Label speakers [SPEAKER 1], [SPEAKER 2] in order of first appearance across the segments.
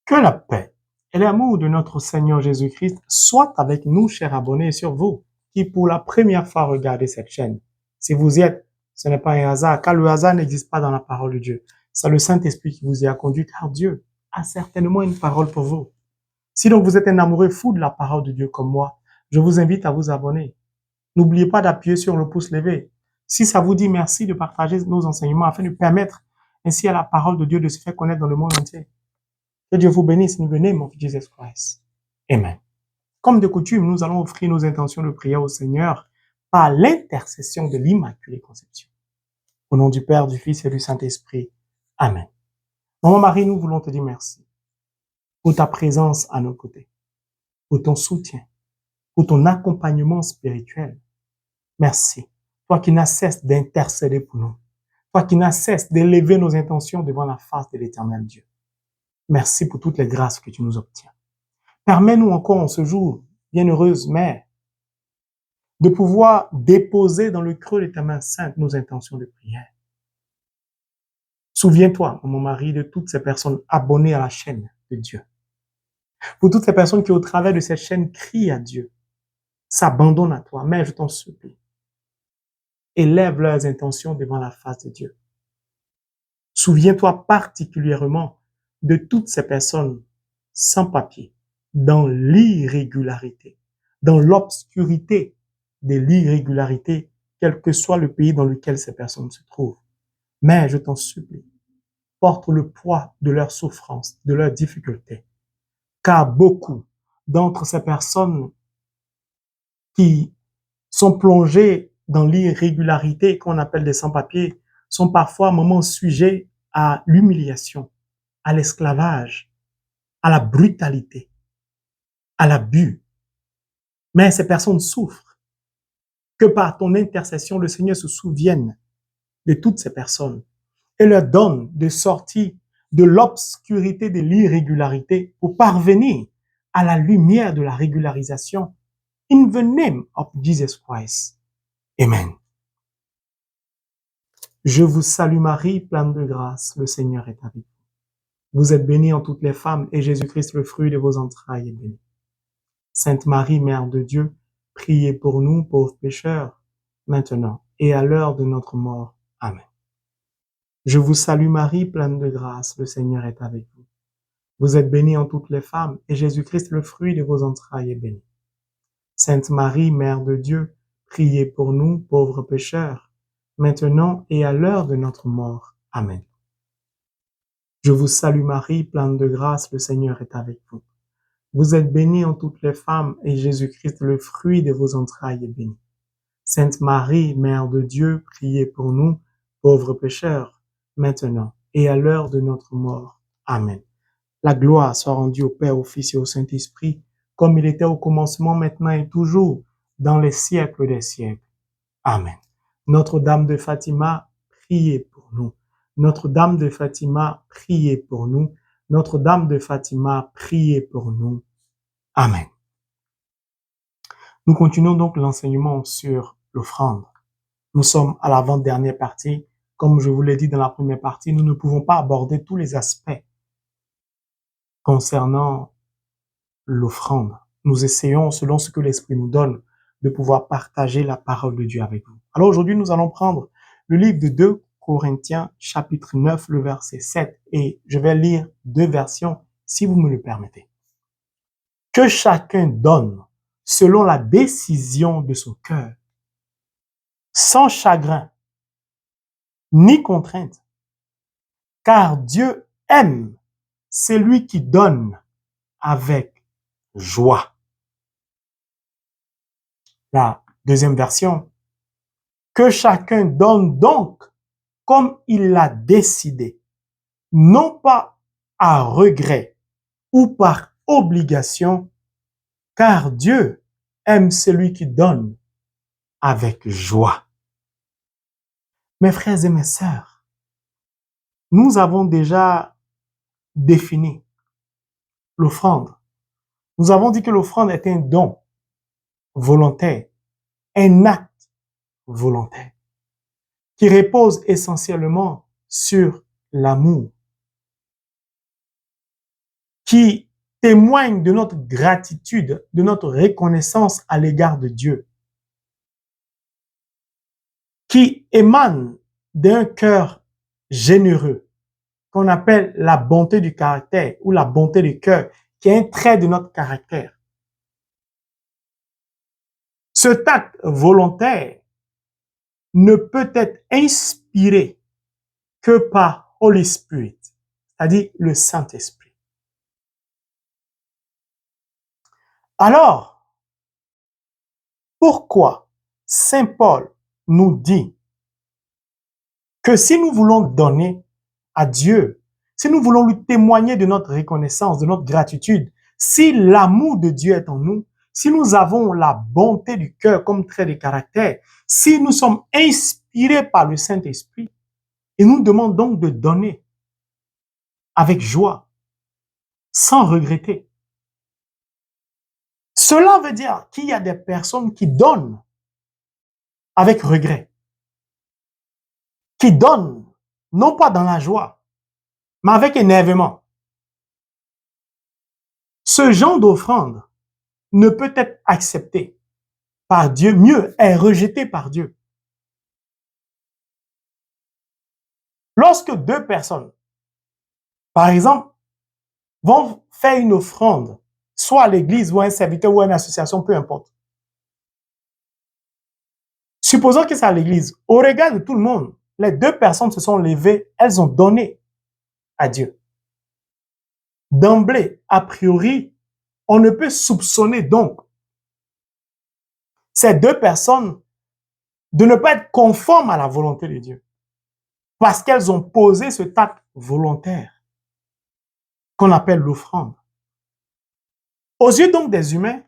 [SPEAKER 1] Que la paix et l'amour de notre Seigneur Jésus-Christ soient avec nous, chers abonnés, et sur vous, qui pour la première fois regardez cette chaîne. Si vous y êtes, ce n'est pas un hasard, car le hasard n'existe pas dans la parole de Dieu. C'est le Saint-Esprit qui vous y a conduit, car Dieu a certainement une parole pour vous. Si donc vous êtes un amoureux fou de la parole de Dieu comme moi, je vous invite à vous abonner. N'oubliez pas d'appuyer sur le pouce levé. Si ça vous dit, merci de partager nos enseignements afin de permettre ainsi à la parole de Dieu de se faire connaître dans le monde entier. Que Dieu vous bénisse in the name of Jesus Christ. Amen. Comme de coutume, nous allons offrir nos intentions de prière au Seigneur par l'intercession de l'Immaculée Conception. Au nom du Père, du Fils et du Saint-Esprit. Amen. Maman Marie, nous voulons te dire merci pour ta présence à nos côtés, pour ton soutien, pour ton accompagnement spirituel. Merci. Toi qui n'as cesse d'intercéder pour nous. Toi qui n'as cesse d'élever nos intentions devant la face de l'Éternel Dieu. Merci pour toutes les grâces que tu nous obtiens. Permets-nous encore en ce jour, bienheureuse Mère, de pouvoir déposer dans le creux de ta main sainte nos intentions de prière. Souviens-toi, mon mari, de toutes ces personnes abonnées à la chaîne de Dieu. Pour toutes ces personnes qui, au travers de cette chaîne, crient à Dieu, s'abandonnent à toi. Mère, je t'en supplie. Élève leurs intentions devant la face de Dieu. Souviens-toi particulièrement de toutes ces personnes sans papier, dans l'irrégularité, dans l'obscurité de l'irrégularité, quel que soit le pays dans lequel ces personnes se trouvent. Mais je t'en supplie, porte le poids de leurs souffrances, de leurs difficultés, car beaucoup d'entre ces personnes qui sont plongées dans l'irrégularité qu'on appelle des sans-papiers sont parfois à un moment sujets à l'humiliation, à l'esclavage, à la brutalité, à l'abus. Mais ces personnes souffrent. Que par ton intercession, le Seigneur se souvienne de toutes ces personnes et leur donne de sortir de l'obscurité de l'irrégularité pour parvenir à la lumière de la régularisation. In the name of Jesus Christ. Amen. Je vous salue Marie, pleine de grâce, le Seigneur est avec vous. Vous êtes bénie en toutes les femmes et Jésus-Christ, le fruit de vos entrailles, est béni. Sainte Marie, Mère de Dieu, priez pour nous, pauvres pécheurs, maintenant et à l'heure de notre mort. Amen. Je vous salue Marie, pleine de grâce, le Seigneur est avec vous. Vous êtes bénie en toutes les femmes et Jésus-Christ, le fruit de vos entrailles, est béni. Sainte Marie, Mère de Dieu, priez pour nous, pauvres pécheurs, maintenant et à l'heure de notre mort. Amen. Je vous salue Marie, pleine de grâce, le Seigneur est avec vous. Vous êtes bénie en toutes les femmes et Jésus-Christ, le fruit de vos entrailles, est béni. Sainte Marie, Mère de Dieu, priez pour nous, pauvres pécheurs, maintenant et à l'heure de notre mort. Amen. La gloire soit rendue au Père, au Fils et au Saint-Esprit, comme il était au commencement, maintenant et toujours, dans les siècles des siècles. Amen. Notre-Dame de Fatima, priez pour nous. Notre-Dame de Fatima, priez pour nous. Notre-Dame de Fatima, priez pour nous. Amen. Nous continuons donc l'enseignement sur l'offrande. Nous sommes à l'avant-dernière partie. Comme je vous l'ai dit dans la première partie, nous ne pouvons pas aborder tous les aspects concernant l'offrande. Nous essayons, selon ce que l'Esprit nous donne, de pouvoir partager la parole de Dieu avec vous. Alors aujourd'hui, nous allons prendre le livre de 2 Corinthiens, chapitre 9, le verset 7, et je vais lire 2 versions, si vous me le permettez. Que chacun donne selon la décision de son cœur, sans chagrin, ni contrainte, car Dieu aime celui qui donne avec joie. La deuxième version, que chacun donne donc comme il l'a décidé, non pas à regret ou par obligation, car Dieu aime celui qui donne avec joie. Mes frères et mes sœurs, nous avons déjà défini l'offrande. Nous avons dit que l'offrande est un don volontaire, un acte volontaire, qui repose essentiellement sur l'amour, qui témoigne de notre gratitude, de notre reconnaissance à l'égard de Dieu, qui émane d'un cœur généreux, qu'on appelle la bonté du caractère ou la bonté du cœur, qui est un trait de notre caractère. Cet acte volontaire ne peut être inspiré que par Holy Spirit, c'est-à-dire le Saint-Esprit. Alors, pourquoi Saint Paul nous dit que si nous voulons donner à Dieu, si nous voulons lui témoigner de notre reconnaissance, de notre gratitude, si l'amour de Dieu est en nous, si nous avons la bonté du cœur comme trait de caractère, si nous sommes inspirés par le Saint-Esprit, il nous demande donc de donner avec joie, sans regretter. Cela veut dire qu'il y a des personnes qui donnent avec regret, qui donnent non pas dans la joie, mais avec énervement. Ce genre d'offrande ne peut être accepté par Dieu, mieux, est rejeté par Dieu. Lorsque deux personnes, par exemple, vont faire une offrande, soit à l'église ou à un serviteur ou à une association, peu importe. Supposons que c'est à l'église. Au regard de tout le monde, les deux personnes se sont levées, elles ont donné à Dieu. D'emblée, a priori, on ne peut soupçonner donc ces deux personnes de ne pas être conformes à la volonté de Dieu. Parce qu'elles ont posé ce acte volontaire qu'on appelle l'offrande. Aux yeux donc des humains,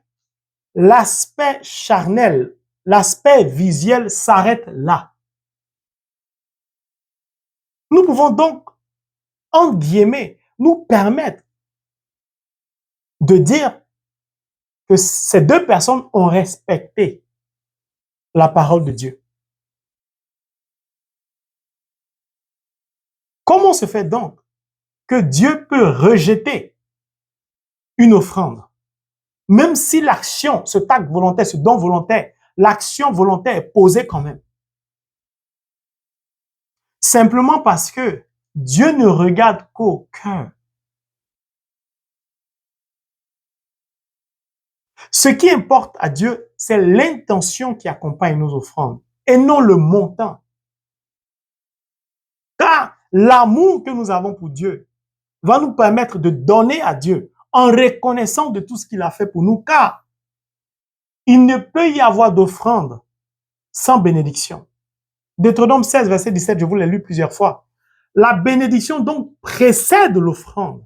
[SPEAKER 1] l'aspect charnel, l'aspect visuel s'arrête là. Nous pouvons donc, en guillemets, nous permettre de dire que ces deux personnes ont respecté la parole de Dieu. Comment se fait donc que Dieu peut rejeter une offrande, même si l'action, ce acte volontaire, ce don volontaire, l'action volontaire est posée quand même? Simplement parce que Dieu ne regarde qu'au cœur. Ce qui importe à Dieu, c'est l'intention qui accompagne nos offrandes et non le montant. Car l'amour que nous avons pour Dieu va nous permettre de donner à Dieu en reconnaissant de tout ce qu'il a fait pour nous, car il ne peut y avoir d'offrande sans bénédiction. Deutéronome 16, verset 17, je vous l'ai lu plusieurs fois. La bénédiction donc précède l'offrande.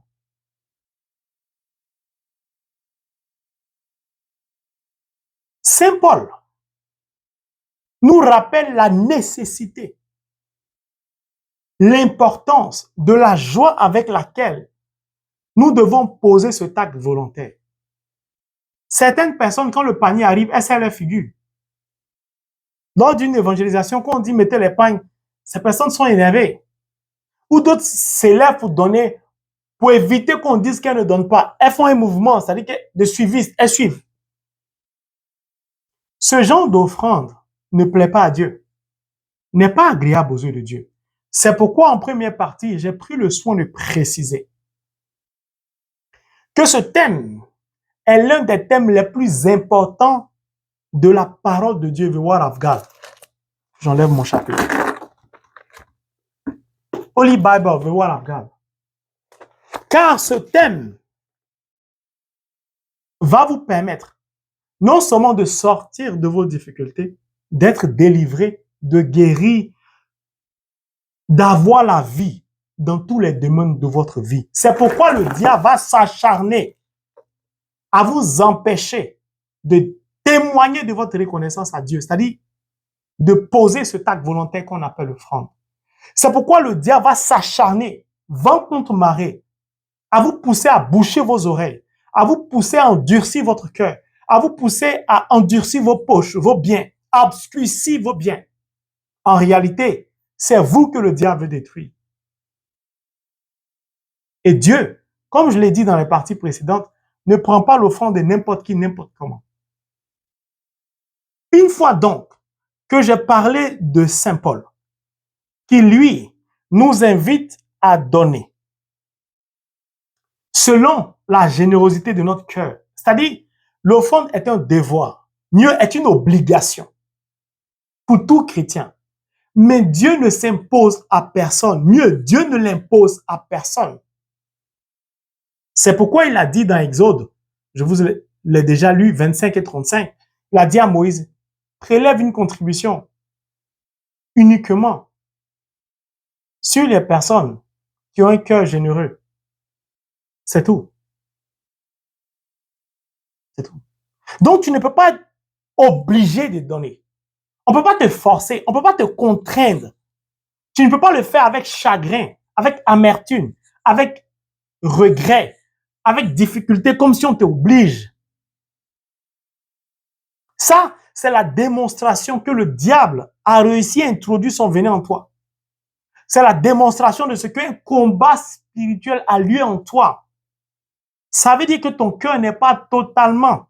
[SPEAKER 1] Saint Paul nous rappelle la nécessité, l'importance de la joie avec laquelle nous devons poser ce acte volontaire. Certaines personnes, quand le panier arrive, elles serrent leur figure. Lors d'une évangélisation, quand on dit mettez les pagnes, ces personnes sont énervées. Ou d'autres s'élèvent pour donner, pour éviter qu'on dise qu'elles ne donnent pas. Elles font un mouvement, c'est-à-dire que de suivistes, elles suivent. Ce genre d'offrande ne plaît pas à Dieu, n'est pas agréable aux yeux de Dieu. C'est pourquoi en première partie, j'ai pris le soin de préciser que ce thème est l'un des thèmes les plus importants de la parole de Dieu, the Word of God. J'enlève mon chapelet. Holy Bible, the Word of God. Car ce thème va vous permettre non seulement de sortir de vos difficultés, d'être délivré, de guérir, d'avoir la vie dans tous les domaines de votre vie. C'est pourquoi le diable va s'acharner à vous empêcher de témoigner de votre reconnaissance à Dieu, c'est-à-dire de poser ce acte volontaire qu'on appelle l'offrande. C'est pourquoi le diable va s'acharner, vent contre marée, à vous pousser à boucher vos oreilles, à vous pousser à endurcir votre cœur, à vous pousser à endurcir vos poches, vos biens, à obscurcir vos biens. En réalité, c'est vous que le diable veut détruire. Et Dieu, comme je l'ai dit dans les parties précédentes, ne prends pas l'offrande de n'importe qui, n'importe comment. Une fois donc que j'ai parlé de Saint Paul, qui lui nous invite à donner selon la générosité de notre cœur. C'est-à-dire, l'offrande est un devoir, mieux est une obligation pour tout chrétien. Mais Dieu ne s'impose à personne. Mieux, Dieu ne l'impose à personne. C'est pourquoi il a dit dans Exode, je vous l'ai déjà lu, 25 et 35, il a dit à Moïse, prélève une contribution uniquement sur les personnes qui ont un cœur généreux. C'est tout. C'est tout. Donc, tu ne peux pas être obligé de donner. On ne peut pas te forcer, on ne peut pas te contraindre. Tu ne peux pas le faire avec chagrin, avec amertume, avec regret, avec difficulté, comme si on t'oblige. Ça, c'est la démonstration que le diable a réussi à introduire son venin en toi. C'est la démonstration de ce qu'un combat spirituel a lieu en toi. Ça veut dire que ton cœur n'est pas totalement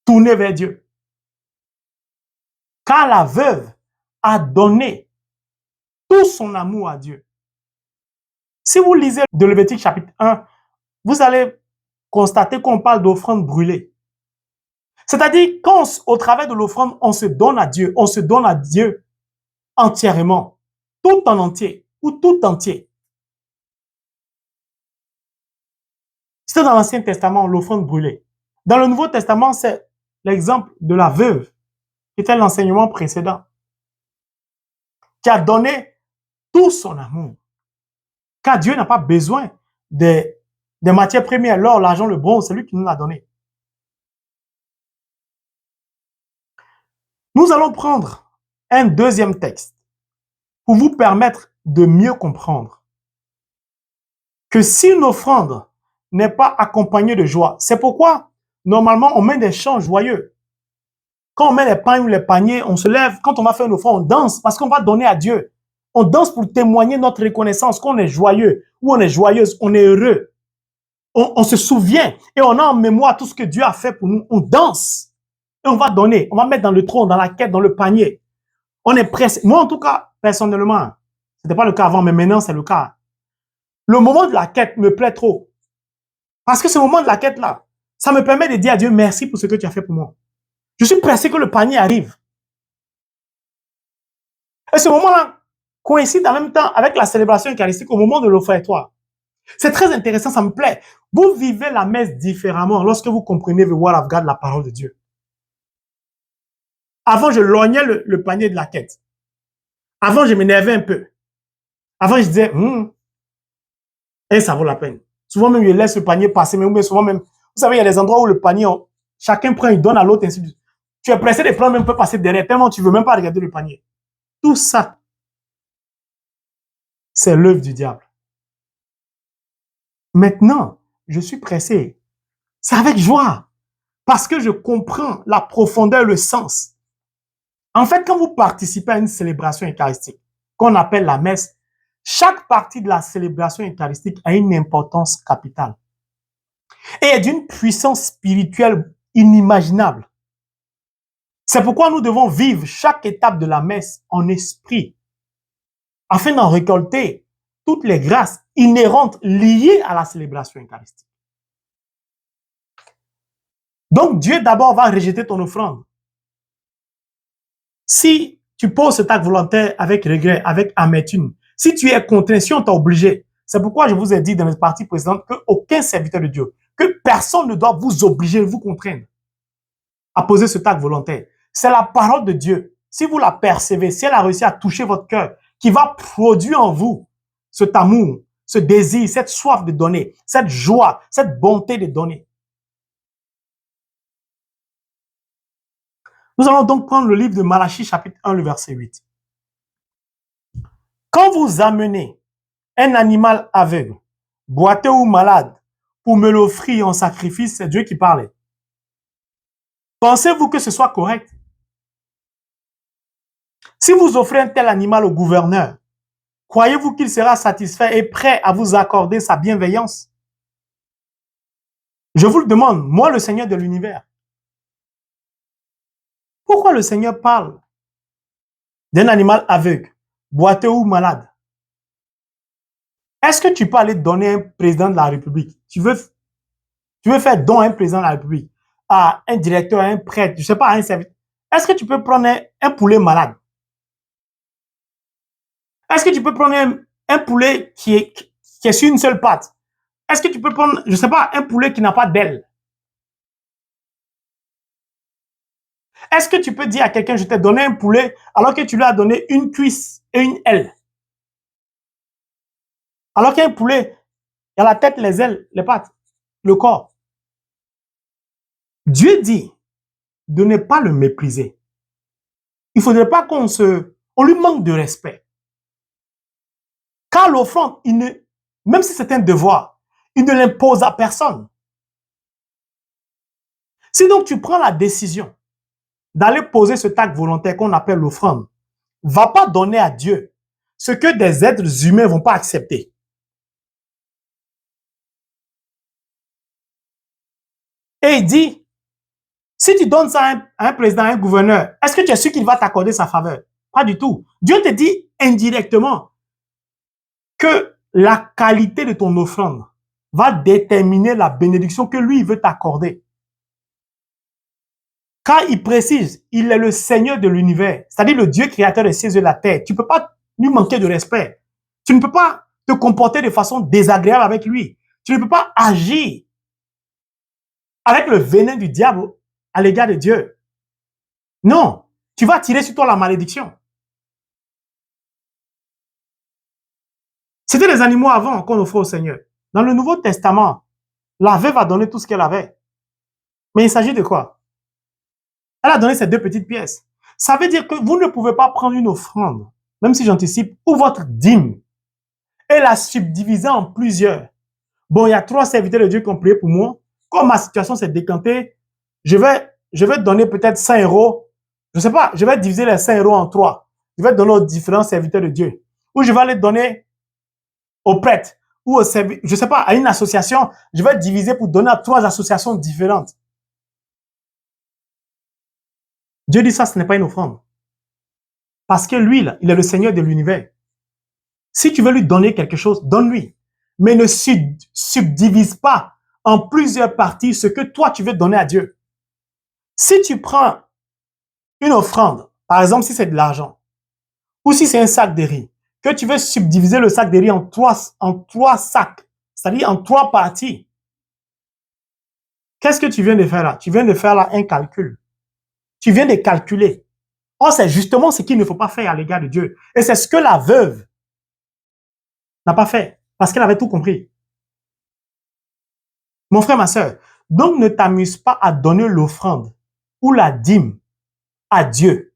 [SPEAKER 1] tourné vers Dieu. Car la veuve a donné tout son amour à Dieu. Si vous lisez de Lévitique chapitre 1, vous allez constater qu'on parle d'offrande brûlée. C'est-à-dire, quand au travers de l'offrande, on se donne à Dieu entièrement, tout en entier ou tout entier. C'était dans l'Ancien Testament, l'offrande brûlée. Dans le Nouveau Testament, c'est l'exemple de la veuve, qui était l'enseignement précédent, qui a donné tout son amour. Car Dieu n'a pas besoin des matières premières, l'or, l'argent, le bronze, c'est lui qui nous l'a donné. Nous allons prendre un deuxième texte pour vous permettre de mieux comprendre que si une offrande n'est pas accompagnée de joie, c'est pourquoi normalement on met des chants joyeux. Quand on met les pains ou les paniers, on se lève, quand on va faire une offrande, on danse parce qu'on va donner à Dieu. On danse pour témoigner notre reconnaissance, qu'on est joyeux ou on est joyeuse, on est heureux. On se souvient et on a en mémoire tout ce que Dieu a fait pour nous. On danse et on va donner. On va mettre dans le tronc, dans la quête, dans le panier. On est pressé. Moi, en tout cas, personnellement, ce n'était pas le cas avant, mais maintenant, c'est le cas. Le moment de la quête me plaît trop. Parce que ce moment de la quête-là, ça me permet de dire à Dieu merci pour ce que tu as fait pour moi. Je suis pressé que le panier arrive. Et ce moment-là coïncide en même temps avec la célébration eucharistique au moment de l'offertoire. C'est très intéressant, ça me plaît. Vous vivez la messe différemment lorsque vous comprenez the word of God, la parole de Dieu. Avant, je lognais le panier de la quête. Avant, je m'énervais un peu. Avant, je disais, et ça vaut la peine. Souvent même, je laisse le panier passer, mais souvent même, vous savez, il y a des endroits où le panier, chacun prend, il donne à l'autre, ainsi de suite. Tu es pressé de prendre, même peut passer derrière, tellement tu ne veux même pas regarder le panier. Tout ça, c'est l'œuvre du diable. Maintenant, je suis pressé. C'est avec joie. Parce que je comprends la profondeur, le sens. En fait, quand vous participez à une célébration eucharistique, qu'on appelle la messe, chaque partie de la célébration eucharistique a une importance capitale. Et est d'une puissance spirituelle inimaginable. C'est pourquoi nous devons vivre chaque étape de la messe en esprit, afin d'en récolter toutes les grâces inhérentes liées à la célébration eucharistique. Donc, Dieu d'abord va rejeter ton offrande. Si tu poses cet acte volontaire avec regret, avec amertume, si tu es contraint, si on t'a obligé, c'est pourquoi je vous ai dit dans les parties précédentes qu'aucun serviteur de Dieu, que personne ne doit vous obliger, vous contraindre à poser cet acte volontaire. C'est la parole de Dieu. Si vous la percevez, si elle a réussi à toucher votre cœur, qui va produire en vous cet amour, ce désir, cette soif de donner, cette joie, cette bonté de donner. Nous allons donc prendre le livre de Malachie, chapitre 1, le verset 8. Quand vous amenez un animal aveugle, boiteux ou malade, pour me l'offrir en sacrifice, c'est Dieu qui parlait. Pensez-vous que ce soit correct? Si vous offrez un tel animal au gouverneur, croyez-vous qu'il sera satisfait et prêt à vous accorder sa bienveillance? Je vous le demande, moi, le Seigneur de l'univers. Pourquoi le Seigneur parle d'un animal aveugle, boiteux ou malade? Est-ce que tu peux aller donner un président de la République? Tu veux faire don à un président de la République, à un directeur, à un prêtre, je ne sais pas, à un serviteur. Est-ce que tu peux prendre un poulet malade? Est-ce que tu peux prendre un poulet qui est sur une seule patte? Est-ce que tu peux prendre, je ne sais pas, un poulet qui n'a pas d'aile? Est-ce que tu peux dire à quelqu'un, je t'ai donné un poulet, alors que tu lui as donné une cuisse et une aile? Alors qu'un poulet, il y a la tête, les ailes, les pattes, le corps. Dieu dit de ne pas le mépriser. Il ne faudrait pas on lui manque de respect. Car l'offrande, même si c'est un devoir, il ne l'impose à personne. Si donc tu prends la décision d'aller poser cet acte volontaire qu'on appelle l'offrande, va pas donner à Dieu ce que des êtres humains ne vont pas accepter. Et il dit, si tu donnes ça à un président, à un gouverneur, est-ce que tu es sûr qu'il va t'accorder sa faveur? Pas du tout. Dieu te dit indirectement que la qualité de ton offrande va déterminer la bénédiction que lui veut t'accorder. Quand il précise, il est le Seigneur de l'univers, c'est-à-dire le Dieu créateur des cieux et de la terre. Tu ne peux pas lui manquer de respect. Tu ne peux pas te comporter de façon désagréable avec lui. Tu ne peux pas agir avec le venin du diable à l'égard de Dieu. Non, tu vas tirer sur toi la malédiction. C'était les animaux avant qu'on offrait au Seigneur. Dans le Nouveau Testament, la veuve a donné tout ce qu'elle avait. Mais il s'agit de quoi? Elle a donné ces 2 petites pièces. Ça veut dire que vous ne pouvez pas prendre une offrande, même si j'anticipe, ou votre dîme, et la subdiviser en plusieurs. Bon, il y a 3 serviteurs de Dieu qui ont prié pour moi. Comme ma situation s'est décantée, je vais te donner peut-être 5 euros. Je ne sais pas, je vais diviser les 5 euros en 3. Je vais donner aux différents serviteurs de Dieu. Ou je vais les donner aux prêtres, ou je ne sais pas, à une association. Je vais diviser pour donner à 3 associations différentes. Dieu dit ça, ce n'est pas une offrande. Parce que lui, là, il est le Seigneur de l'univers. Si tu veux lui donner quelque chose, donne-lui. Mais ne subdivise pas en plusieurs parties ce que toi, tu veux donner à Dieu. Si tu prends une offrande, par exemple, si c'est de l'argent, ou si c'est un sac de riz, que tu veux subdiviser le sac de riz en trois sacs, c'est-à-dire en 3 parties, qu'est-ce que tu viens de faire là? Tu viens de faire là un calcul. Tu viens de calculer. Or, c'est justement ce qu'il ne faut pas faire à l'égard de Dieu. Et c'est ce que la veuve n'a pas fait, parce qu'elle avait tout compris. Mon frère, ma soeur, donc ne t'amuse pas à donner l'offrande ou la dîme à Dieu.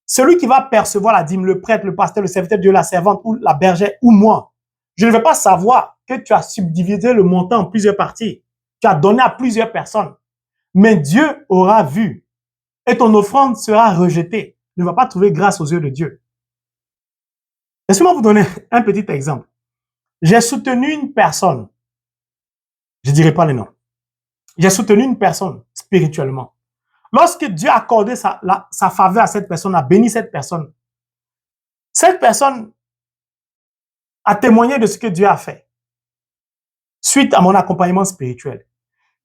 [SPEAKER 1] Celui qui va percevoir la dîme, le prêtre, le pasteur, le serviteur de Dieu, la servante ou la bergère ou moi, je ne vais pas savoir que tu as subdivisé le montant en plusieurs parties. Tu as donné à plusieurs personnes. Mais Dieu aura vu et ton offrande sera rejetée. Ne va pas trouver grâce aux yeux de Dieu. Laissez-moi vous donner un petit exemple. J'ai soutenu une personne. Je ne dirai pas le nom. J'ai soutenu une personne spirituellement. Lorsque Dieu a accordé sa faveur à cette personne, a béni cette personne a témoigné de ce que Dieu a fait suite à mon accompagnement spirituel.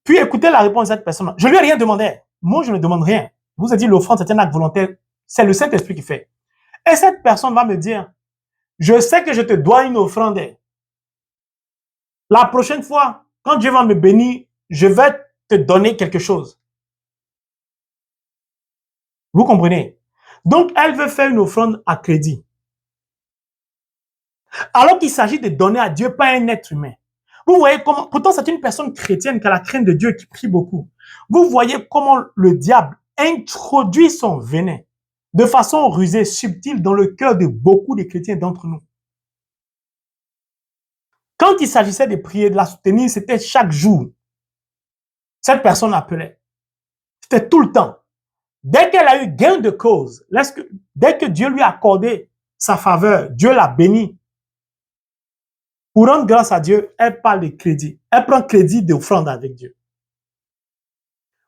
[SPEAKER 1] Puis écoutez la réponse de cette personne. Je ne lui ai rien demandé. Moi, je ne demande rien. Je vous ai dit, l'offrande, c'est un acte volontaire. C'est le Saint-Esprit qui fait. Et cette personne va me dire, je sais que je te dois une offrande. La prochaine fois, quand Dieu va me bénir, je vais te donner quelque chose. Vous comprenez? Donc, elle veut faire une offrande à crédit. Alors qu'il s'agit de donner à Dieu, pas à un être humain. Vous voyez comment, pourtant c'est une personne chrétienne qui a la crainte de Dieu, qui prie beaucoup. Vous voyez comment le diable introduit son venin de façon rusée, subtile dans le cœur de beaucoup de chrétiens d'entre nous. Quand il s'agissait de prier, de la soutenir, c'était chaque jour. Cette personne appelait. C'était tout le temps. Dès qu'elle a eu gain de cause, dès que Dieu lui a accordé sa faveur, Dieu l'a béni, Pour rendre grâce à Dieu, elle parle de crédit. Elle prend crédit d'offrande avec Dieu.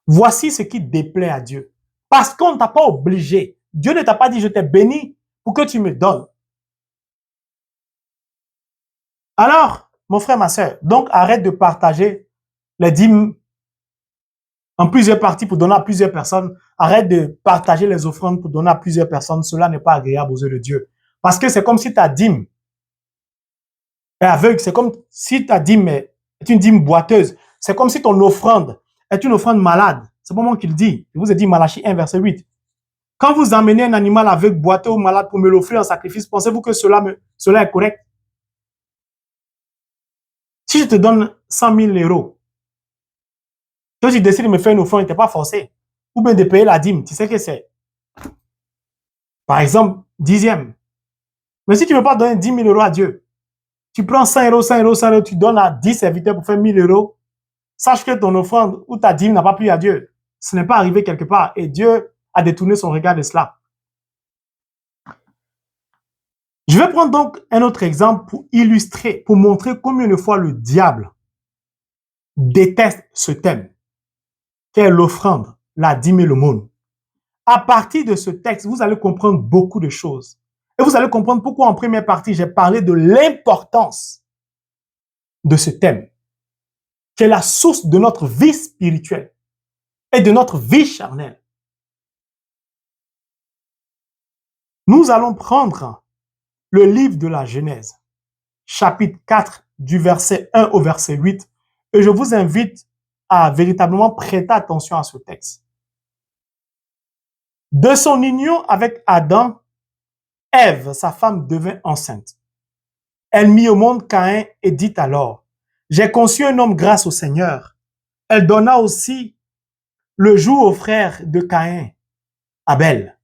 [SPEAKER 1] Voici ce qui déplaît à Dieu. Parce qu'on ne t'a pas obligé. Dieu ne t'a pas dit, je t'ai béni pour que tu me donnes. Alors, mon frère, ma soeur, donc arrête de partager les dîmes en plusieurs parties pour donner à plusieurs personnes. Arrête de partager les offrandes pour donner à plusieurs personnes. Cela n'est pas agréable aux yeux de Dieu. Parce que c'est comme si ta dîme est aveugle. C'est comme si ta dîme est une dîme boiteuse. C'est comme si ton offrande est une offrande malade. C'est pas moi qui le dis. Je vous ai dit Malachie 1, verset 8. Quand vous emmenez un animal aveugle, boiteux ou malade pour me l'offrir en sacrifice, pensez-vous que cela est correct? Si je te donne 100 000 euros, toi tu décides de me faire une offrande, tu n'es pas forcé. Ou bien de payer la dîme, tu sais que c'est, par exemple, dixième. Mais si tu ne veux pas donner 10 000 euros à Dieu, tu prends 100 euros, 100 euros, 100 euros, tu donnes à 10 serviteurs pour faire 1000 euros, sache que ton offrande ou ta dîme n'a pas plu à Dieu. Ce n'est pas arrivé quelque part et Dieu a détourné son regard de cela. Je vais prendre donc un autre exemple pour illustrer, pour montrer combien de fois le diable déteste ce thème, qu'est l'offrande, la dîme et l'aumône. À partir de ce texte, vous allez comprendre beaucoup de choses. Et vous allez comprendre pourquoi en première partie, j'ai parlé de l'importance de ce thème, qui est la source de notre vie spirituelle et de notre vie charnelle. Nous allons prendre le livre de la Genèse, chapitre 4, du verset 1 au verset 8, et je vous invite à véritablement prêter attention à ce texte. De son union avec Adam, Ève, sa femme, devint enceinte. Elle mit au monde Caïn et dit alors, « J'ai conçu un homme grâce au Seigneur. » Elle donna aussi le jour au frère de Caïn, Abel.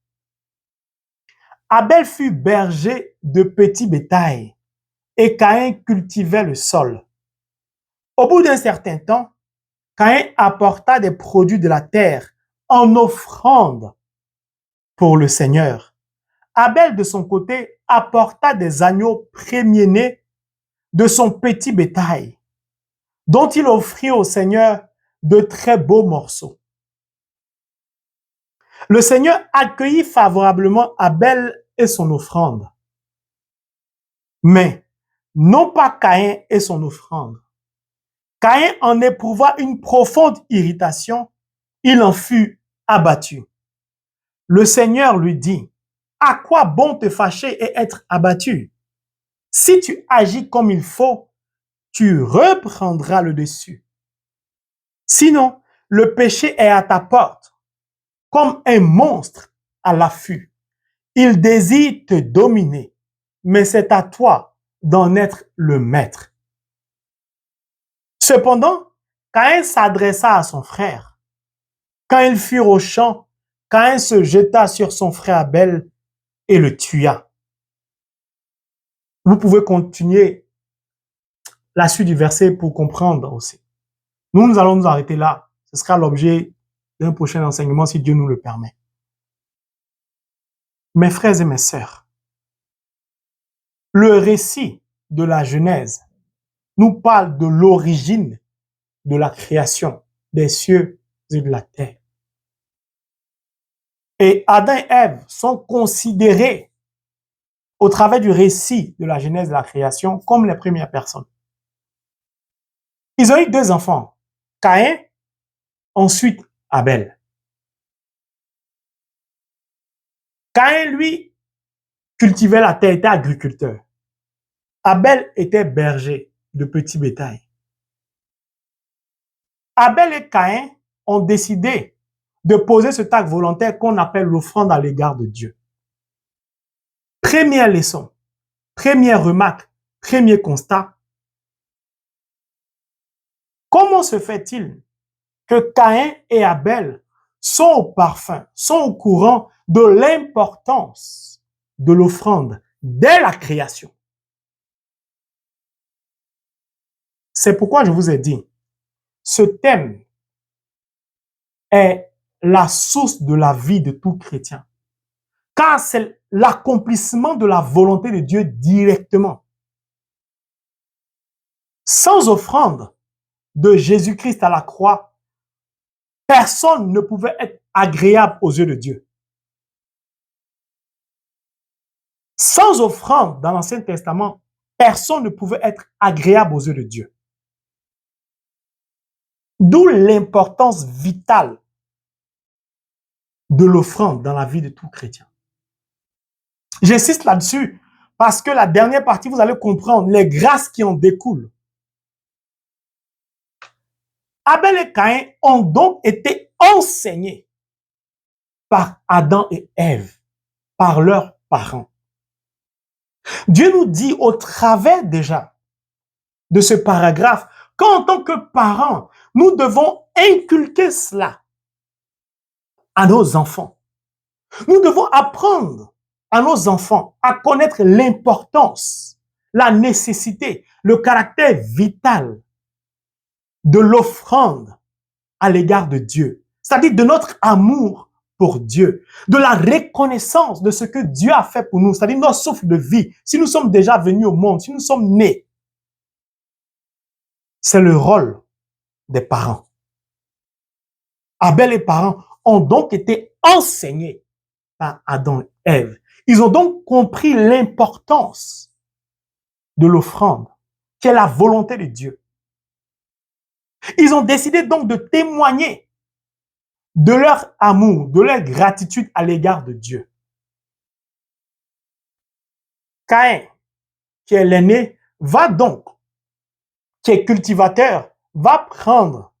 [SPEAKER 1] Abel fut berger de petits bétail et Caïn cultivait le sol. Au bout d'un certain temps, Caïn apporta des produits de la terre en offrande pour le Seigneur. Abel, de son côté, apporta des agneaux premiers-nés de son petit bétail, dont il offrit au Seigneur de très beaux morceaux. Le Seigneur accueillit favorablement Abel et son offrande, mais non pas Caïn et son offrande. Caïn en éprouva une profonde irritation, il en fut abattu. Le Seigneur lui dit, « À quoi bon te fâcher et être abattu? Si tu agis comme il faut, tu reprendras le dessus. Sinon, le péché est à ta porte, comme un monstre à l'affût. Il désire te dominer, mais c'est à toi d'en être le maître. » Cependant, Caïn s'adressa à son frère. Quand ils furent au champ, Caïn se jeta sur son frère Abel et le tua. Vous pouvez continuer la suite du verset pour comprendre aussi. Nous allons nous arrêter là. Ce sera l'objet d'un prochain enseignement si Dieu nous le permet. Mes frères et mes sœurs, le récit de la Genèse nous parle de l'origine de la création des cieux et de la terre. Et Adam et Ève sont considérés au travers du récit de la Genèse de la création comme les premières personnes. Ils ont eu 2 enfants, Caïn, ensuite Abel. Caïn, lui, cultivait la terre, était agriculteur. Abel était berger de petits bétail. Abel et Caïn ont décidé de poser cet acte volontaire qu'on appelle l'offrande à l'égard de Dieu. Première leçon, première remarque, premier constat. Comment se fait-il que Caïn et Abel sont au parfum, sont au courant de l'importance de l'offrande dès la création? C'est pourquoi je vous ai dit, ce thème est la source de la vie de tout chrétien. Car c'est l'accomplissement de la volonté de Dieu directement. Sans offrande de Jésus-Christ à la croix, personne ne pouvait être agréable aux yeux de Dieu. Sans offrande dans l'Ancien Testament, personne ne pouvait être agréable aux yeux de Dieu. D'où l'importance vitale de l'offrande dans la vie de tout chrétien. J'insiste là-dessus parce que la dernière partie, vous allez comprendre les grâces qui en découlent. Abel et Caïn ont donc été enseignés par Adam et Ève, par leurs parents. Dieu nous dit au travers déjà de ce paragraphe qu'en tant que parents, nous devons inculquer cela à nos enfants. Nous devons apprendre à nos enfants à connaître l'importance, la nécessité, le caractère vital de l'offrande à l'égard de Dieu, c'est-à-dire de notre amour pour Dieu, de la reconnaissance de ce que Dieu a fait pour nous, c'est-à-dire notre souffle de vie. Si nous sommes déjà venus au monde, si nous sommes nés, c'est le rôle des parents. Abel et parents ont donc été enseignés par Adam et Ève. Ils ont donc compris l'importance de l'offrande, qui est la volonté de Dieu. Ils ont décidé donc de témoigner de leur amour, de leur gratitude à l'égard de Dieu. Caïn, qui est l'aîné, va donc, qui est cultivateur, va prendre,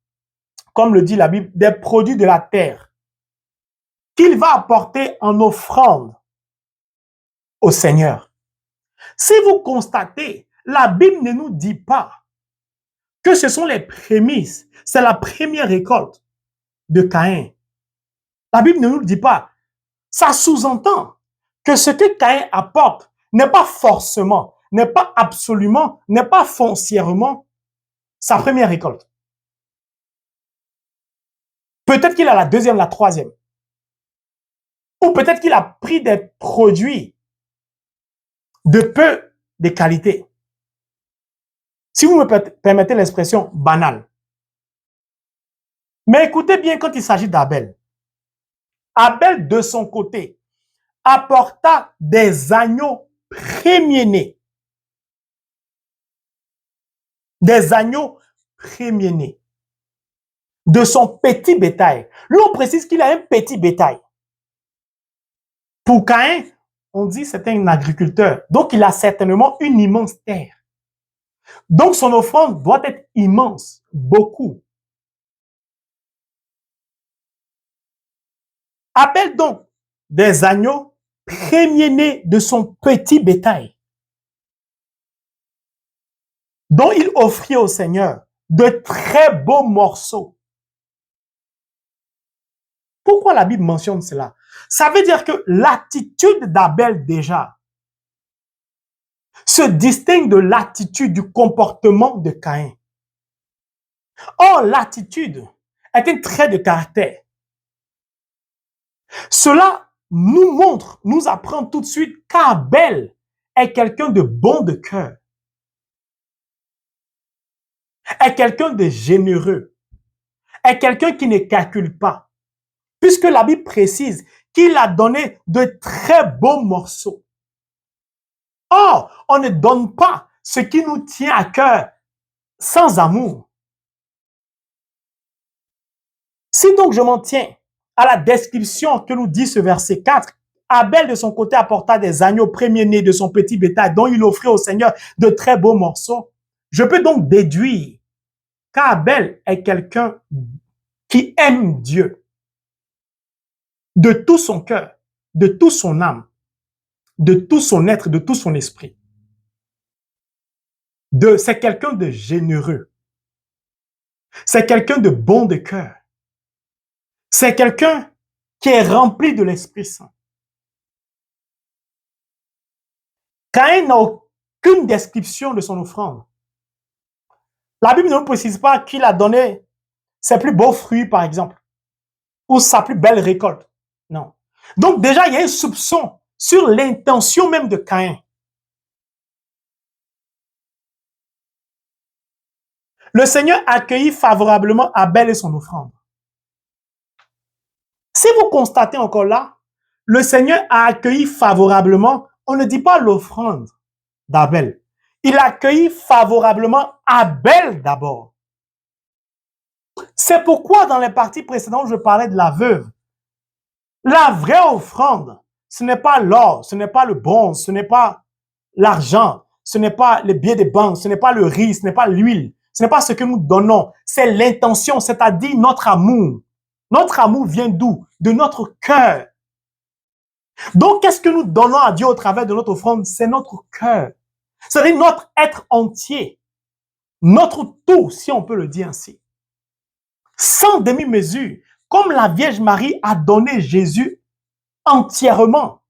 [SPEAKER 1] comme le dit la Bible, des produits de la terre qu'il va apporter en offrande au Seigneur. Si vous constatez, la Bible ne nous dit pas que ce sont les prémices, c'est la première récolte de Caïn. La Bible ne nous le dit pas. Ça sous-entend que ce que Caïn apporte n'est pas forcément, n'est pas absolument, n'est pas foncièrement sa première récolte. Peut-être qu'il a la deuxième, la troisième. Ou peut-être qu'il a pris des produits de peu de qualité. Si vous me permettez l'expression banale. Mais écoutez bien quand il s'agit d'Abel. Abel, de son côté, apporta des agneaux premiers-nés. Des agneaux premiers-nés. De son petit bétail. Lui, on précise qu'il a un petit bétail. Pour Caïn, on dit que c'est un agriculteur. Donc, il a certainement une immense terre. Donc, son offrande doit être immense, beaucoup. Abel donc des agneaux premiers-nés de son petit bétail, dont il offrit au Seigneur de très beaux morceaux. Pourquoi la Bible mentionne cela? Ça veut dire que l'attitude d'Abel déjà se distingue de l'attitude du comportement de Caïn. Or, l'attitude est un trait de caractère. Cela nous montre, nous apprend tout de suite qu'Abel est quelqu'un de bon de cœur, est quelqu'un de généreux, est quelqu'un qui ne calcule pas, puisque la Bible précise qu'il a donné de très beaux morceaux. Or, on ne donne pas ce qui nous tient à cœur sans amour. Si donc je m'en tiens à la description que nous dit ce verset 4, Abel de son côté apporta des agneaux premiers-nés de son petit bétail dont il offrit au Seigneur de très beaux morceaux. Je peux donc déduire qu'Abel est quelqu'un qui aime Dieu de tout son cœur, de toute son âme, de tout son être, de tout son esprit. C'est quelqu'un de généreux. C'est quelqu'un de bon de cœur. C'est quelqu'un qui est rempli de l'Esprit Saint. Caïn n'a aucune description de son offrande. La Bible ne nous précise pas qu'il a donné ses plus beaux fruits, par exemple, ou sa plus belle récolte. Non. Donc déjà, il y a un soupçon sur l'intention même de Caïn. Le Seigneur accueillit favorablement Abel et son offrande. Si vous constatez encore là, le Seigneur a accueilli favorablement, on ne dit pas l'offrande d'Abel. Il a accueilli favorablement Abel d'abord. C'est pourquoi dans les parties précédentes, je parlais de la veuve. La vraie offrande, ce n'est pas l'or, ce n'est pas le bronze, ce n'est pas l'argent, ce n'est pas les billets de banque, ce n'est pas le riz, ce n'est pas l'huile, ce n'est pas ce que nous donnons, c'est l'intention, c'est-à-dire notre amour. Notre amour vient d'où? De notre cœur. Donc, qu'est-ce que nous donnons à Dieu au travers de notre offrande? C'est notre cœur. C'est-à-dire notre être entier. Notre tout, si on peut le dire ainsi. Sans demi-mesure, comme la Vierge Marie a donné Jésus entièrement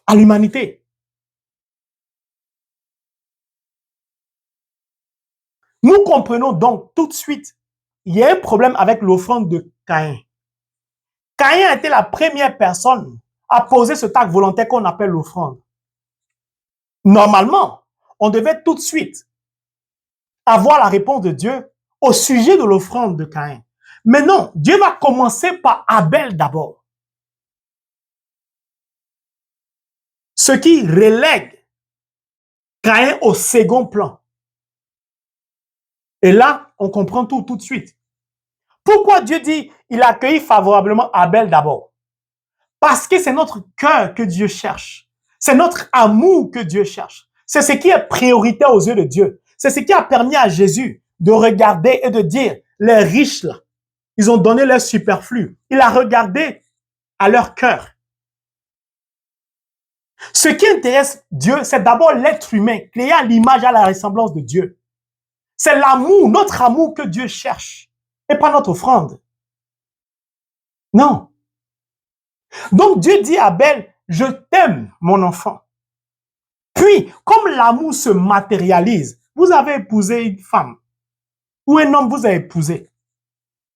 [SPEAKER 1] à l'humanité. Nous comprenons donc tout de suite, il y a un problème avec l'offrande de Caïn. Caïn a été la première personne à poser cet acte volontaire qu'on appelle l'offrande. Normalement, on devait tout de suite avoir la réponse de Dieu au sujet de l'offrande de Caïn. Mais non, Dieu va commencer par Abel d'abord. Ce qui relègue Caïn au second plan. Et là, on comprend tout de suite. Pourquoi Dieu dit il accueille favorablement Abel d'abord? Parce que c'est notre cœur que Dieu cherche. C'est notre amour que Dieu cherche. C'est ce qui est prioritaire aux yeux de Dieu. C'est ce qui a permis à Jésus de regarder et de dire, les riches là, ils ont donné leur superflu. Il a regardé à leur cœur. Ce qui intéresse Dieu, c'est d'abord l'être humain, créé à l'image et à la ressemblance de Dieu. C'est l'amour, notre amour que Dieu cherche, et pas notre offrande. Non. Donc Dieu dit à Abel, je t'aime, mon enfant. Puis, comme l'amour se matérialise, vous avez épousé une femme, ou un homme vous a épousé.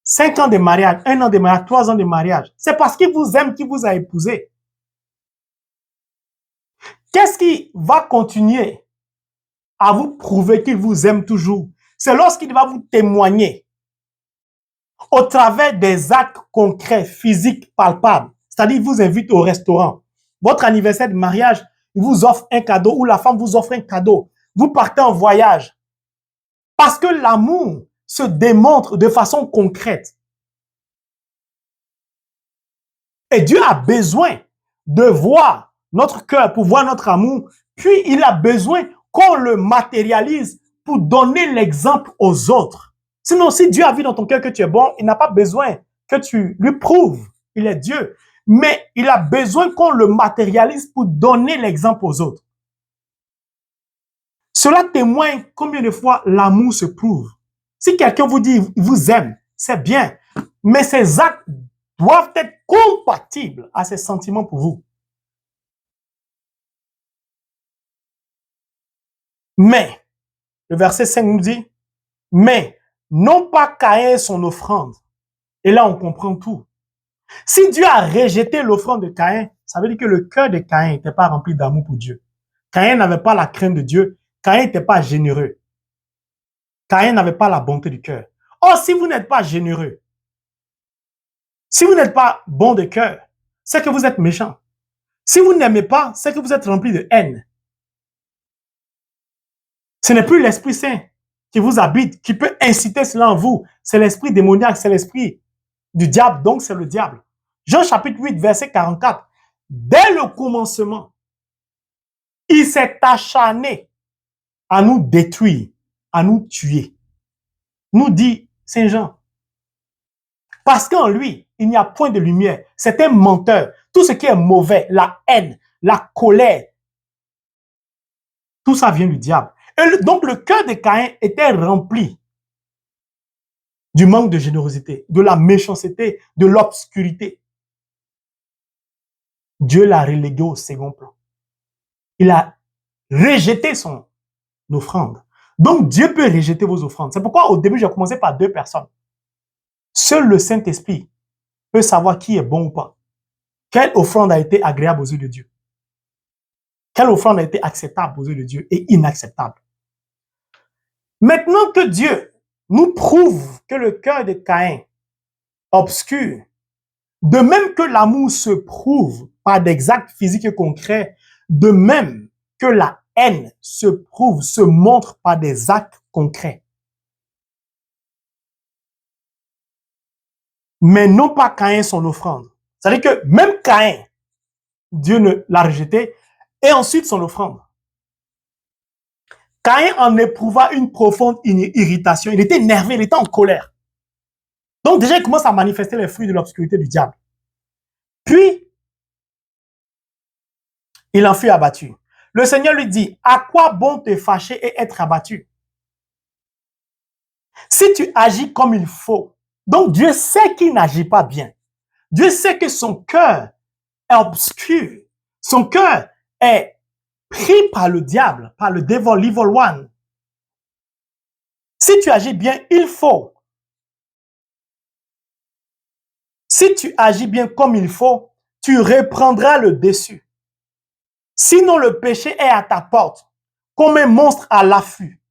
[SPEAKER 1] 5 ans de mariage, 1 an de mariage, 3 ans de mariage. C'est parce qu'il vous aime qu'il vous a épousé. Qu'est-ce qui va continuer à vous prouver qu'il vous aime toujours? C'est lorsqu'il va vous témoigner au travers des actes concrets, physiques, palpables. C'est-à-dire, il vous invite au restaurant. Votre anniversaire de mariage, il vous offre un cadeau ou la femme vous offre un cadeau. Vous partez en voyage. Parce que l'amour se démontre de façon concrète. Et Dieu a besoin de voir notre cœur pour voir notre amour. Puis, il a besoin qu'on le matérialise pour donner l'exemple aux autres. Sinon, si Dieu a vu dans ton cœur que tu es bon, il n'a pas besoin que tu lui prouves. Il est Dieu. Mais il a besoin qu'on le matérialise pour donner l'exemple aux autres. Cela témoigne combien de fois l'amour se prouve. Si quelqu'un vous dit il vous aime, c'est bien. Mais ces actes doivent être compatibles à ses sentiments pour vous. Mais, le verset 5 nous dit, mais non pas Caïn son offrande. Et là, on comprend tout. Si Dieu a rejeté l'offrande de Caïn, ça veut dire que le cœur de Caïn n'était pas rempli d'amour pour Dieu. Caïn n'avait pas la crainte de Dieu. Caïn n'était pas généreux. Caïn n'avait pas la bonté du cœur. Or, si vous n'êtes pas généreux, si vous n'êtes pas bon de cœur, c'est que vous êtes méchant. Si vous n'aimez pas, c'est que vous êtes rempli de haine. Ce n'est plus l'Esprit Saint qui vous habite, qui peut inciter cela en vous. C'est l'esprit démoniaque, c'est l'esprit du diable, donc c'est le diable. Jean chapitre 8, verset 44. Dès le commencement, il s'est acharné à nous détruire, à nous tuer. Nous dit Saint Jean. Parce qu'en lui, il n'y a point de lumière. C'est un menteur. Tout ce qui est mauvais, la haine, la colère, tout ça vient du diable. Et donc le cœur de Caïn était rempli du manque de générosité, de la méchanceté, de l'obscurité. Dieu l'a relégué au second plan. Il a rejeté son offrande. Donc Dieu peut rejeter vos offrandes. C'est pourquoi au début, j'ai commencé par 2 personnes. Seul le Saint-Esprit peut savoir qui est bon ou pas. Quelle offrande a été agréable aux yeux de Dieu? Quelle offrande a été acceptable aux yeux de Dieu et inacceptable? Maintenant que Dieu nous prouve que le cœur de Caïn, obscur, de même que l'amour se prouve par des actes physiques et concrets, de même que la haine se prouve, se montre par des actes concrets. Mais non pas Caïn son offrande. C'est-à-dire que même Caïn, Dieu ne l'a rejeté, et ensuite son offrande. Caïn en éprouva une profonde irritation. Il était énervé, il était en colère. Donc déjà, il commence à manifester les fruits de l'obscurité du diable. Puis, il en fut abattu. Le Seigneur lui dit, à quoi bon te fâcher et être abattu? Si tu agis comme il faut, donc Dieu sait qu'il n'agit pas bien. Dieu sait que son cœur est obscur. Son cœur est pris par le diable, par le devil, l'evil one. Si tu agis bien, il faut. Si tu agis bien comme il faut, tu reprendras le dessus. Sinon, le péché est à ta porte, comme un monstre à l'affût.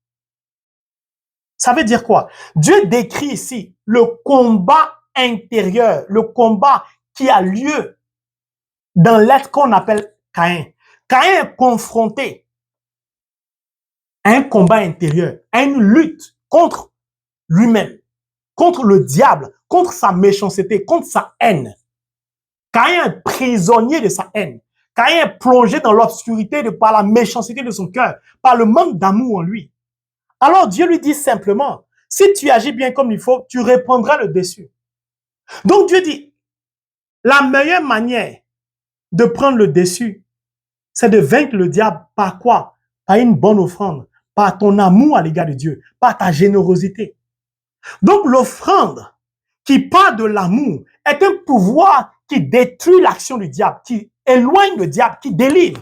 [SPEAKER 1] Ça veut dire quoi? Dieu décrit ici le combat intérieur, le combat qui a lieu dans l'être qu'on appelle Caïn. Caïn est confronté à un combat intérieur, à une lutte contre lui-même, contre le diable, contre sa méchanceté, contre sa haine. Caïn est prisonnier de sa haine. Caïn est plongé dans l'obscurité par la méchanceté de son cœur, par le manque d'amour en lui. Alors Dieu lui dit simplement, si tu agis bien comme il faut, tu reprendras le dessus. Donc Dieu dit, la meilleure manière de prendre le dessus, c'est de vaincre le diable par quoi? Par une bonne offrande, par ton amour à l'égard de Dieu, par ta générosité. Donc l'offrande qui part de l'amour est un pouvoir qui détruit l'action du diable, qui éloigne le diable, qui délivre.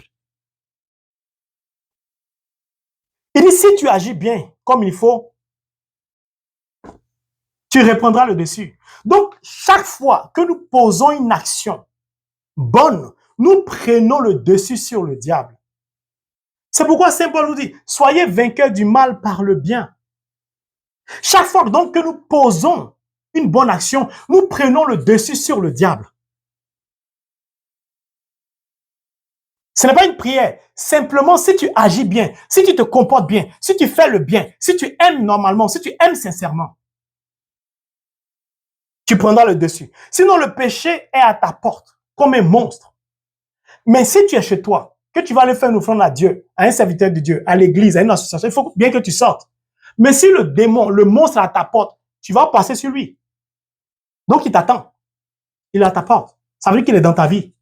[SPEAKER 1] Il dit, si tu agis bien comme il faut, tu reprendras le dessus. Donc, chaque fois que nous posons une action bonne, nous prenons le dessus sur le diable. C'est pourquoi Saint Paul nous dit, soyez vainqueurs du mal par le bien. Chaque fois donc que nous posons une bonne action, nous prenons le dessus sur le diable. Ce n'est pas une prière. Simplement, si tu agis bien, si tu te comportes bien, si tu fais le bien, si tu aimes normalement, si tu aimes sincèrement, tu prendras le dessus. Sinon, le péché est à ta porte, comme un monstre. Mais si tu es chez toi, que tu vas aller faire une offrande à Dieu, à un serviteur de Dieu, à l'église, à une association, il faut bien que tu sortes. Mais si le démon, le monstre est à ta porte, tu vas passer sur lui. Donc, il t'attend. Il est à ta porte. Ça veut dire qu'il est dans ta vie.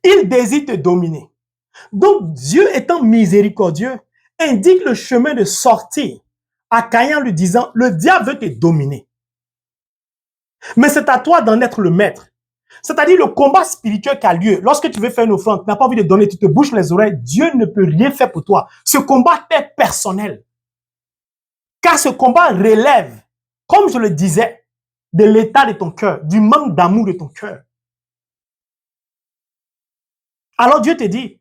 [SPEAKER 1] Il désire te dominer. Donc, Dieu étant miséricordieux, indique le chemin de sortie à Caïn en lui disant, le diable veut te dominer. Mais c'est à toi d'en être le maître. C'est-à-dire le combat spirituel qui a lieu. Lorsque tu veux faire une offrande, tu n'as pas envie de donner, tu te bouches les oreilles, Dieu ne peut rien faire pour toi. Ce combat est personnel. Car ce combat relève, comme je le disais, de l'état de ton cœur, du manque d'amour de ton cœur. Alors Dieu te dit,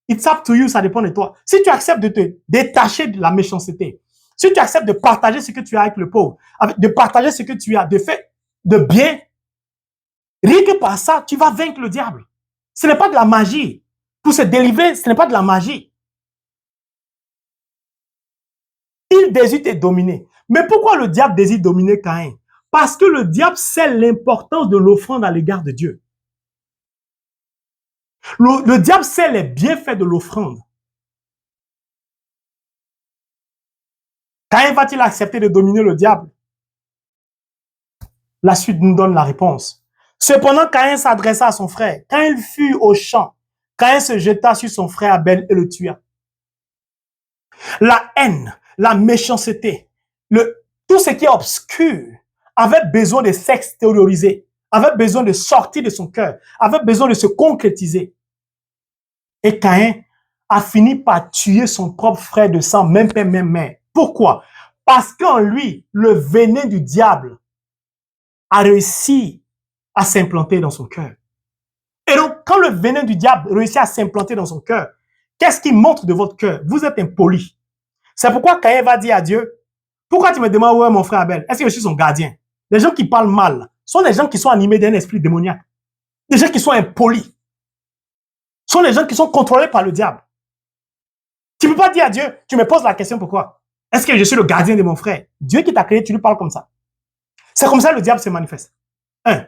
[SPEAKER 1] it's up to you, ça dépend de toi. Si tu acceptes de te détacher de la méchanceté, si tu acceptes de partager ce que tu as avec le pauvre, de partager ce que tu as de fait, de bien, rien que par ça, tu vas vaincre le diable. Ce n'est pas de la magie. Pour se délivrer, ce n'est pas de la magie. Il désire te dominer. Mais pourquoi le diable désire dominer Caïn? Parce que le diable sait l'importance de l'offrande à l'égard de Dieu. Le diable sait les bienfaits de l'offrande. Caïn va-t-il accepter de dominer le diable? La suite nous donne la réponse. Cependant, Caïn s'adressa à son frère. Quand il fut au champ, Caïn se jeta sur son frère Abel et le tua. La haine, la méchanceté, tout ce qui est obscur avait besoin de s'extérioriser, avait besoin de sortir de son cœur, avait besoin de se concrétiser. Et Caïn a fini par tuer son propre frère de sang, même père, même mère. Pourquoi? Parce qu'en lui, le venin du diable a réussi à s'implanter dans son cœur. Et donc, quand le venin du diable réussit à s'implanter dans son cœur, qu'est-ce qui montre de votre cœur? Vous êtes impoli. C'est pourquoi Caïn va dire à Dieu, pourquoi tu me demandes où est mon frère Abel? Est-ce que je suis son gardien? Les gens qui parlent mal sont des gens qui sont animés d'un esprit démoniaque. Des gens qui sont impolis. Sont des gens qui sont contrôlés par le diable. Tu ne peux pas dire à Dieu, tu me poses la question pourquoi? Est-ce que je suis le gardien de mon frère? Dieu qui t'a créé, tu lui parles comme ça. C'est comme ça que le diable se manifeste. 1.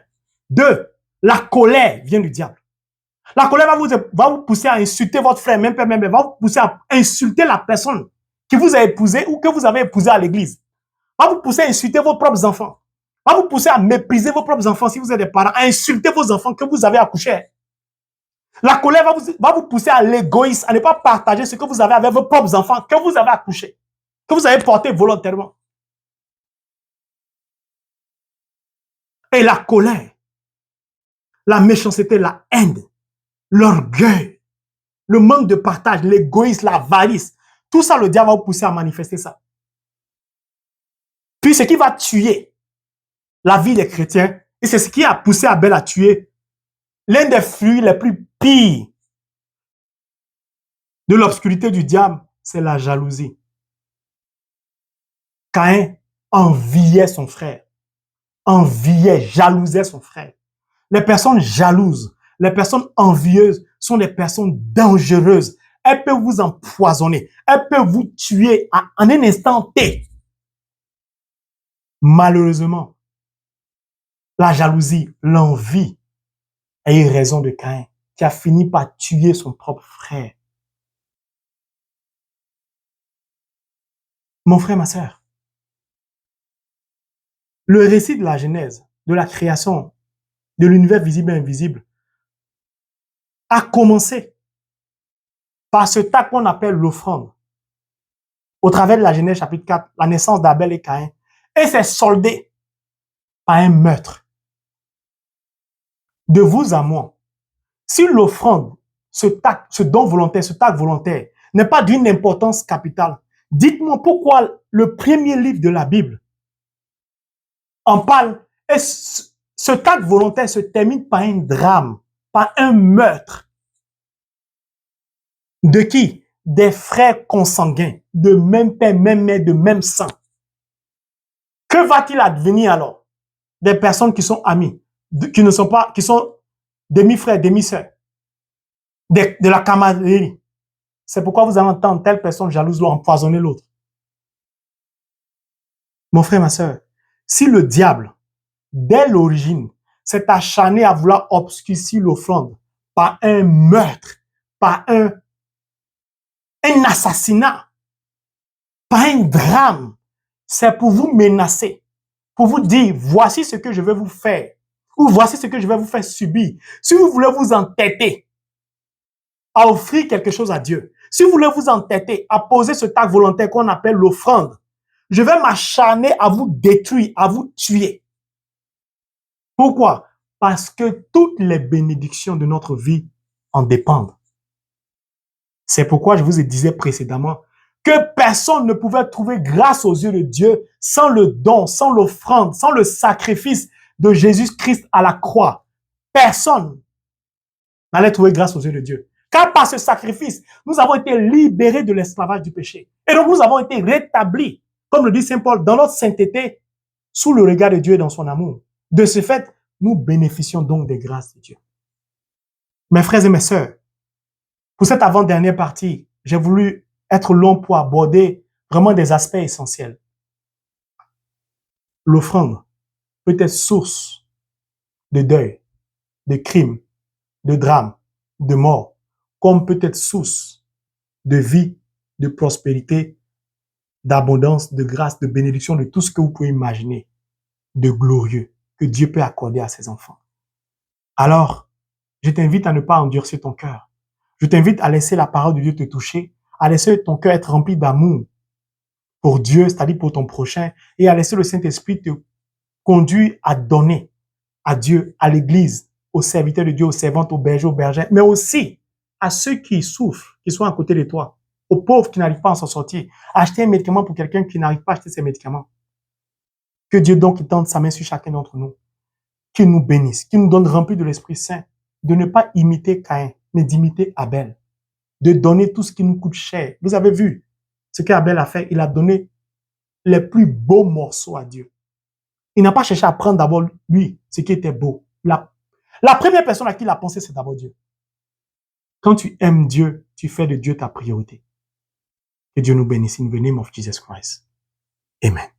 [SPEAKER 1] 2. La colère vient du diable. La colère va vous pousser à insulter votre frère, même père, va vous pousser à insulter la personne que vous avez épousée ou que vous avez épousée à l'église. Va vous pousser à insulter vos propres enfants. Va vous pousser à mépriser vos propres enfants si vous êtes des parents, à insulter vos enfants que vous avez accouchés. La colère va vous pousser à l'égoïsme, à ne pas partager ce que vous avez avec vos propres enfants que vous avez accouchés, que vous avez portés volontairement. Et la colère, la méchanceté, la haine, l'orgueil, le manque de partage, l'égoïsme, l'avarice, tout ça, le diable va vous pousser à manifester ça. Puis ce qui va tuer la vie des chrétiens, et c'est ce qui a poussé Abel à tuer l'un des fruits les plus pires de l'obscurité du diable, c'est la jalousie. Caïn enviait son frère, enviait, jalousait son frère. Les personnes jalouses, les personnes envieuses sont des personnes dangereuses. Elles peuvent vous empoisonner, elles peuvent vous tuer en un instant T. Malheureusement, la jalousie, l'envie a eu raison de Caïn, qui a fini par tuer son propre frère. Mon frère, ma sœur, le récit de la Genèse, de la création, de l'univers visible et invisible, a commencé par ce tas qu'on appelle l'offrande. Au travers de la Genèse chapitre 4, la naissance d'Abel et Caïn, et c'est soldé par un meurtre. De vous à moi, si l'offrande, ce don volontaire, ce acte volontaire, n'est pas d'une importance capitale, dites-moi pourquoi le premier livre de la Bible en parle et ce acte volontaire se termine par un drame, par un meurtre. De qui? Des frères consanguins, de même père, même mère, de même sang. Que va-t-il advenir alors? Des personnes qui sont amies, qui sont demi-frères, demi-sœurs, de la camaraderie. C'est pourquoi vous allez entendre telle personne jalouse doit empoisonner l'autre. Mon frère, ma sœur, si le diable, dès l'origine, s'est acharné à vouloir obscurcir l'offrande par un meurtre, par un assassinat, par un drame, c'est pour vous menacer, pour vous dire, voici ce que je vais vous faire, ou voici ce que je vais vous faire subir. Si vous voulez vous entêter à offrir quelque chose à Dieu, si vous voulez vous entêter à poser ce acte volontaire qu'on appelle l'offrande, je vais m'acharner à vous détruire, à vous tuer. Pourquoi? Parce que toutes les bénédictions de notre vie en dépendent. C'est pourquoi je vous ai disais précédemment que personne ne pouvait trouver grâce aux yeux de Dieu sans le don, sans l'offrande, sans le sacrifice de Jésus-Christ à la croix. Personne n'allait trouver grâce aux yeux de Dieu. Car par ce sacrifice, nous avons été libérés de l'esclavage du péché. Et donc nous avons été rétablis, comme le dit Saint Paul, dans notre sainteté, sous le regard de Dieu et dans son amour. De ce fait, nous bénéficions donc des grâces de Dieu. Mes frères et mes sœurs, pour cette avant-dernière partie, j'ai voulu être long pour aborder vraiment des aspects essentiels. L'offrande peut être source de deuil, de crime, de drame, de mort, comme peut être source de vie, de prospérité, d'abondance, de grâce, de bénédiction, de tout ce que vous pouvez imaginer, de glorieux, que Dieu peut accorder à ses enfants. Alors, je t'invite à ne pas endurcir ton cœur. Je t'invite à laisser la parole de Dieu te toucher, à laisser ton cœur être rempli d'amour pour Dieu, c'est-à-dire pour ton prochain, et à laisser le Saint-Esprit te conduire à donner à Dieu, à l'Église, aux serviteurs de Dieu, aux servantes, aux bergers, aux bergères, mais aussi à ceux qui souffrent, qui sont à côté de toi, aux pauvres qui n'arrivent pas à s'en sortir. Acheter un médicament pour quelqu'un qui n'arrive pas à acheter ses médicaments. Que Dieu donc tende sa main sur chacun d'entre nous, qu'il nous bénisse, qu'il nous donne rempli de l'Esprit Saint, de ne pas imiter Caïn, mais d'imiter Abel, de donner tout ce qui nous coûte cher. Vous avez vu, ce qu'Abel a fait, il a donné les plus beaux morceaux à Dieu. Il n'a pas cherché à prendre d'abord lui, ce qui était beau. La première personne à qui il a pensé, c'est d'abord Dieu. Quand tu aimes Dieu, tu fais de Dieu ta priorité. Que Dieu nous bénisse in the name of Jesus Christ. Amen.